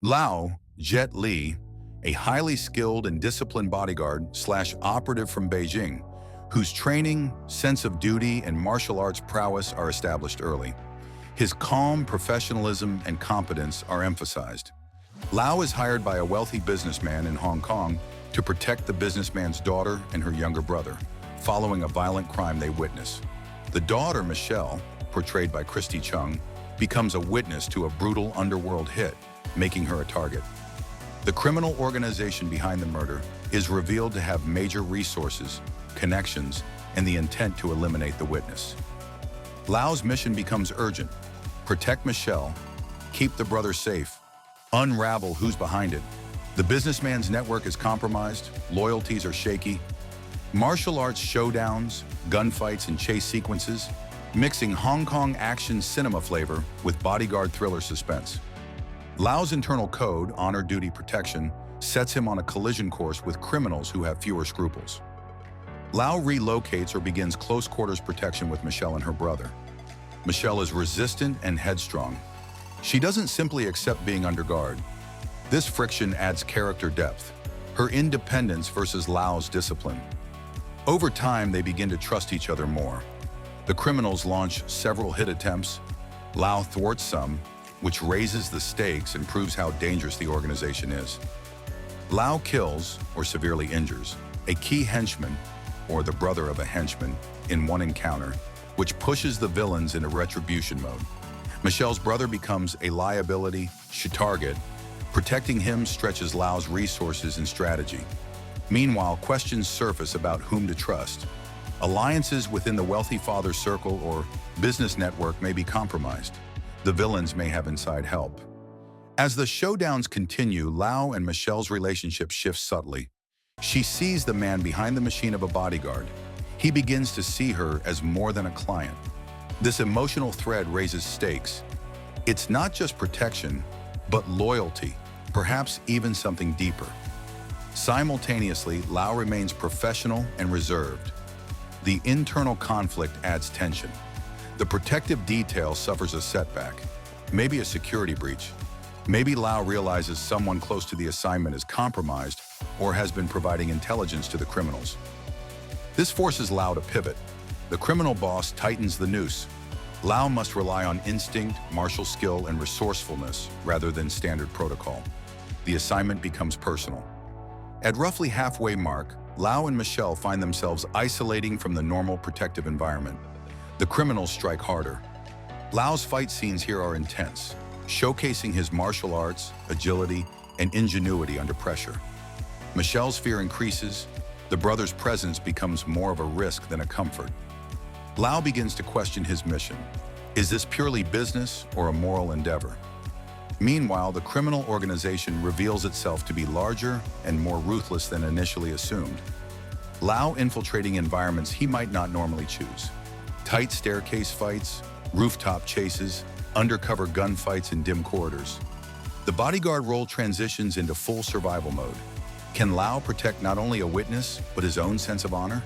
Lao Jet Li, a highly skilled and disciplined bodyguard/operative from Beijing, whose training, sense of duty, and martial arts prowess are established early. His calm professionalism and competence are emphasized. Lao is hired by a wealthy businessman in Hong Kong to protect the businessman's daughter and her younger brother, following a violent crime they witness. The daughter, Michelle, portrayed by Christy Chung, becomes a witness to a brutal underworld hit, making her a target. The criminal organization behind the murder is revealed to have major resources, connections, and the intent to eliminate the witness. Lao's mission becomes urgent: protect Michelle, keep the brother safe, unravel who's behind it. The businessman's network is compromised, loyalties are shaky. Martial arts showdowns, gunfights, and chase sequences, mixing Hong Kong action cinema flavor with bodyguard thriller suspense. Lao's internal code, honor, duty, protection, sets him on a collision course with criminals who have fewer scruples. Lao relocates or begins close quarters protection with Michelle and her brother. Michelle is resistant and headstrong. She doesn't simply accept being under guard. This friction adds character depth, her independence versus Lao's discipline. Over time, they begin to trust each other more. The criminals launch several hit attempts. Lao thwarts some, which raises the stakes and proves how dangerous the organization is. Lao kills, or severely injures, a key henchman, or the brother of a henchman, in one encounter, which pushes the villains into retribution mode. Michelle's brother becomes a liability, target. Protecting him stretches Lao's resources and strategy. Meanwhile, questions surface about whom to trust. Alliances within the wealthy father's circle or business network may be compromised. The villains may have inside help. As the showdowns continue, Lao and Michelle's relationship shifts subtly. She sees the man behind the machine of a bodyguard. He begins to see her as more than a client. This emotional thread raises stakes. It's not just protection, but loyalty, perhaps even something deeper. Simultaneously, Lao remains professional and reserved. The internal conflict adds tension. The protective detail suffers a setback, maybe a security breach. Maybe Lao realizes someone close to the assignment is compromised or has been providing intelligence to the criminals. This forces Lao to pivot. The criminal boss tightens the noose. Lao must rely on instinct, martial skill, and resourcefulness rather than standard protocol. The assignment becomes personal. At roughly halfway mark, Lao and Michelle find themselves isolating from the normal protective environment. The criminals strike harder. Lao's fight scenes here are intense, showcasing his martial arts, agility, and ingenuity under pressure. Michelle's fear increases. The brother's presence becomes more of a risk than a comfort. Lao begins to question his mission. Is this purely business or a moral endeavor? Meanwhile, the criminal organization reveals itself to be larger and more ruthless than initially assumed. Lao infiltrating environments he might not normally choose. Tight staircase fights, rooftop chases, undercover gunfights in dim corridors. The bodyguard role transitions into full survival mode. Can Lao protect not only a witness, but his own sense of honor?